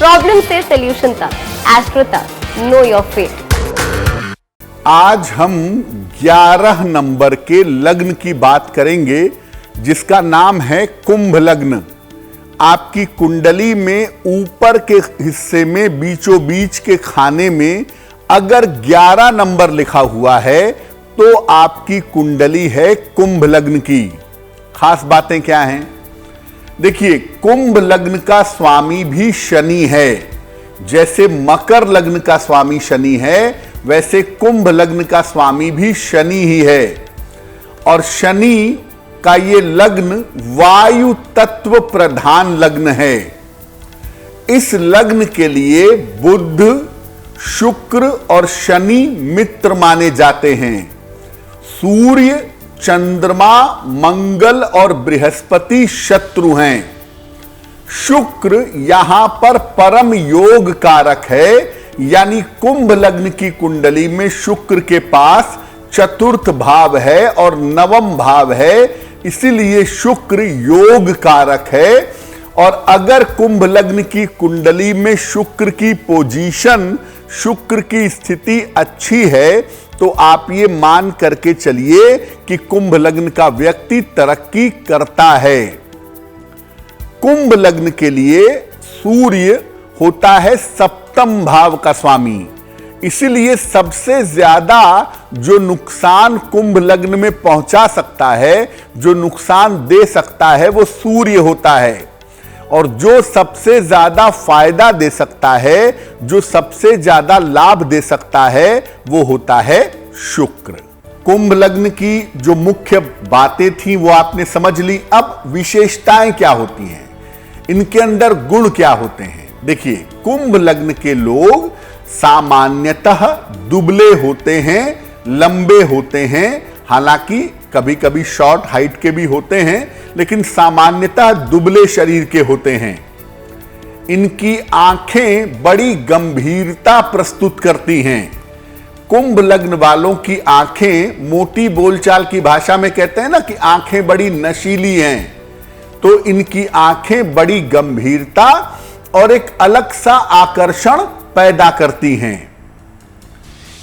Problem से solution तक, astro तक, नो योर फेट। आज हम 11 नंबर के लग्न की बात करेंगे जिसका नाम है कुंभ लग्न। आपकी कुंडली में ऊपर के हिस्से में बीचों बीच के खाने में अगर 11 नंबर लिखा हुआ है तो आपकी कुंडली है कुंभ लग्न की। खास बातें क्या हैं? देखिए, कुंभ लग्न का स्वामी भी शनि है। जैसे मकर लग्न का स्वामी शनि है, वैसे कुंभ लग्न का स्वामी भी शनि ही है। और शनि का ये लग्न वायु तत्व प्रधान लग्न है। इस लग्न के लिए बुध, शुक्र और शनि मित्र माने जाते हैं। सूर्य, चंद्रमा, मंगल और बृहस्पति शत्रु हैं। शुक्र यहां पर परम योग कारक है, यानी कुंभ लग्न की कुंडली में शुक्र के पास चतुर्थ भाव है और नवम भाव है, इसीलिए शुक्र योग कारक है। और अगर कुंभ लग्न की कुंडली में शुक्र की पोजीशन, शुक्र की स्थिति अच्छी है तो आप ये मान करके चलिए कि कुंभ लग्न का व्यक्ति तरक्की करता है। कुंभ लग्न के लिए सूर्य होता है सप्तम भाव का स्वामी, इसीलिए सबसे ज्यादा जो नुकसान कुंभ लग्न में पहुंचा सकता है, जो नुकसान दे सकता है, वो सूर्य होता है। और जो सबसे ज्यादा फायदा दे सकता है, जो सबसे ज्यादा लाभ दे सकता है, वो होता है शुक्र। कुंभ लग्न की जो मुख्य बातें थी वो आपने समझ ली। अब विशेषताएं क्या होती हैं, इनके अंदर गुण क्या होते हैं? देखिए, कुंभ लग्न के लोग सामान्यतः दुबले होते हैं, लंबे होते हैं। हालांकि कभी कभी शॉर्ट हाइट के भी होते हैं, लेकिन सामान्यतः दुबले शरीर के होते हैं। इनकी आंखें बड़ी गंभीरता प्रस्तुत करती हैं। कुंभ लग्न वालों की आंखें, मोटी बोलचाल की भाषा में कहते हैं ना कि आंखें बड़ी नशीली हैं, तो इनकी आंखें बड़ी गंभीरता और एक अलग सा आकर्षण पैदा करती हैं।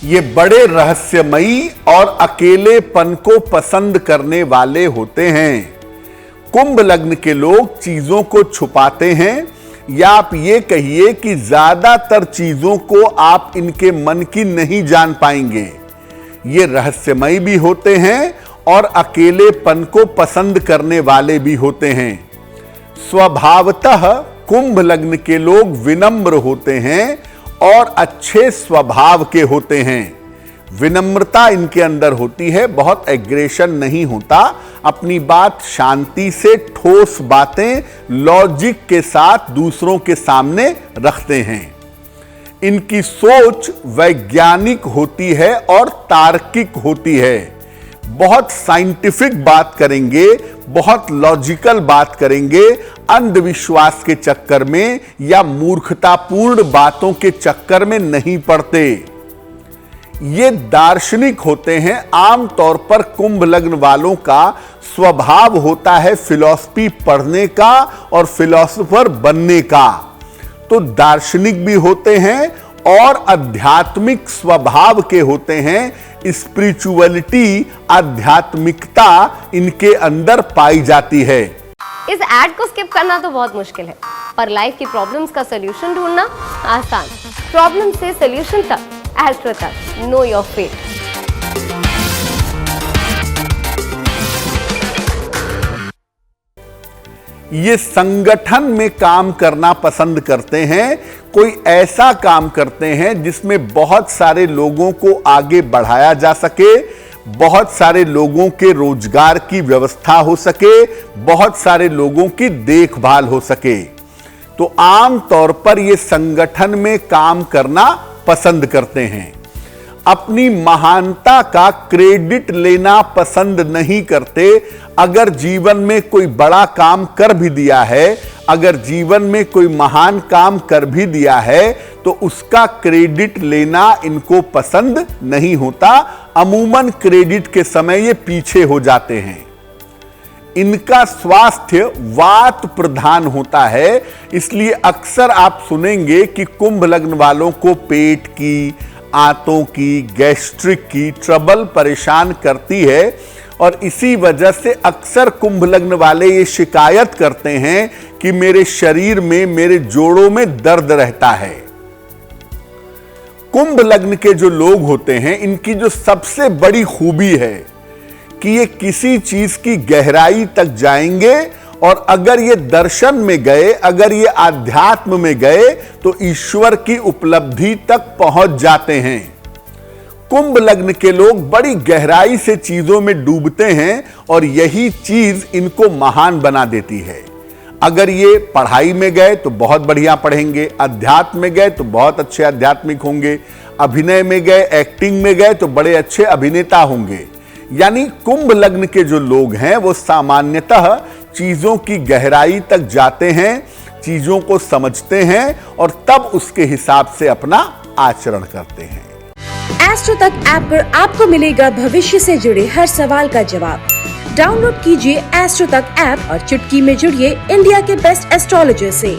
ये बड़े रहस्यमयी और अकेलेपन को पसंद करने वाले होते हैं। कुंभ लग्न के लोग चीजों को छुपाते हैं, या आप ये कहिए कि ज्यादातर चीजों को आप इनके मन की नहीं जान पाएंगे। ये रहस्यमयी भी होते हैं और अकेलेपन को पसंद करने वाले भी होते हैं। स्वभावतः कुंभ लग्न के लोग विनम्र होते हैं और अच्छे स्वभाव के होते हैं। विनम्रता इनके अंदर होती है, बहुत एग्रेशन नहीं होता। अपनी बात शांति से, ठोस बातें लॉजिक के साथ दूसरों के सामने रखते हैं। इनकी सोच वैज्ञानिक होती है और तार्किक होती है। बहुत साइंटिफिक बात करेंगे, बहुत लॉजिकल बात करेंगे। अंधविश्वास के चक्कर में या मूर्खतापूर्ण बातों के चक्कर में नहीं पड़ते। ये दार्शनिक होते हैं। आमतौर पर कुंभ लग्न वालों का स्वभाव होता है फिलॉसफी पढ़ने का और फिलॉसफर बनने का। तो दार्शनिक भी होते हैं और आध्यात्मिक स्वभाव के होते हैं। स्पिरिचुअलिटी, आध्यात्मिकता इनके अंदर पाई जाती है। इस एड को स्किप करना तो बहुत मुश्किल है, पर लाइफ की प्रॉब्लम्स का सॉल्यूशन ढूंढना आसान। प्रॉब्लम से सॉल्यूशन तक, एस्ट्रो तक, नो योर फेट। ये संगठन में काम करना पसंद करते हैं। कोई ऐसा काम करते हैं जिसमें बहुत सारे लोगों को आगे बढ़ाया जा सके, बहुत सारे लोगों के रोजगार की व्यवस्था हो सके, बहुत सारे लोगों की देखभाल हो सके। तो आम तौर पर ये संगठन में काम करना पसंद करते हैं। अपनी महानता का क्रेडिट लेना पसंद नहीं करते। अगर जीवन में कोई बड़ा काम कर भी दिया है, अगर जीवन में कोई महान काम कर भी दिया है, तो उसका क्रेडिट लेना इनको पसंद नहीं होता। अमूमन क्रेडिट के समय ये पीछे हो जाते हैं। इनका स्वास्थ्य वात प्रधान होता है। इसलिए अक्सर आप सुनेंगे कि कुंभ लग्न वालों को पेट की, आंतों की, गैस्ट्रिक की ट्रबल परेशान करती है और इसी वजह से अक्सर कुंभ लग्न वाले ये शिकायत करते हैं कि मेरे शरीर में, मेरे जोड़ों में दर्द रहता है। कुंभ लग्न के जो लोग होते हैं, इनकी जो सबसे बड़ी खूबी है कि ये किसी चीज की गहराई तक जाएंगे और अगर ये दर्शन में गए, अगर ये आध्यात्म में गए तो ईश्वर की उपलब्धि तक पहुंच जाते हैं। कुंभ लग्न के लोग बड़ी गहराई से चीजों में डूबते हैं और यही चीज इनको महान बना देती है। अगर ये पढ़ाई में गए तो बहुत बढ़िया पढ़ेंगे, अध्यात्म में गए तो बहुत अच्छे आध्यात्मिक होंगे, अभिनय में गए, एक्टिंग में गए तो बड़े अच्छे अभिनेता होंगे। यानी कुंभ लग्न के जो लोग हैं वो सामान्यतः चीजों की गहराई तक जाते हैं, चीजों को समझते हैं और तब उसके हिसाब से अपना आचरण करते हैं। एस्ट्रो तक ऐप पर आपको मिलेगा भविष्य से जुड़े हर सवाल का जवाब। डाउनलोड कीजिए एस्ट्रो तक ऐप और चुटकी में जुड़िए इंडिया के बेस्ट एस्ट्रोलॉजर से।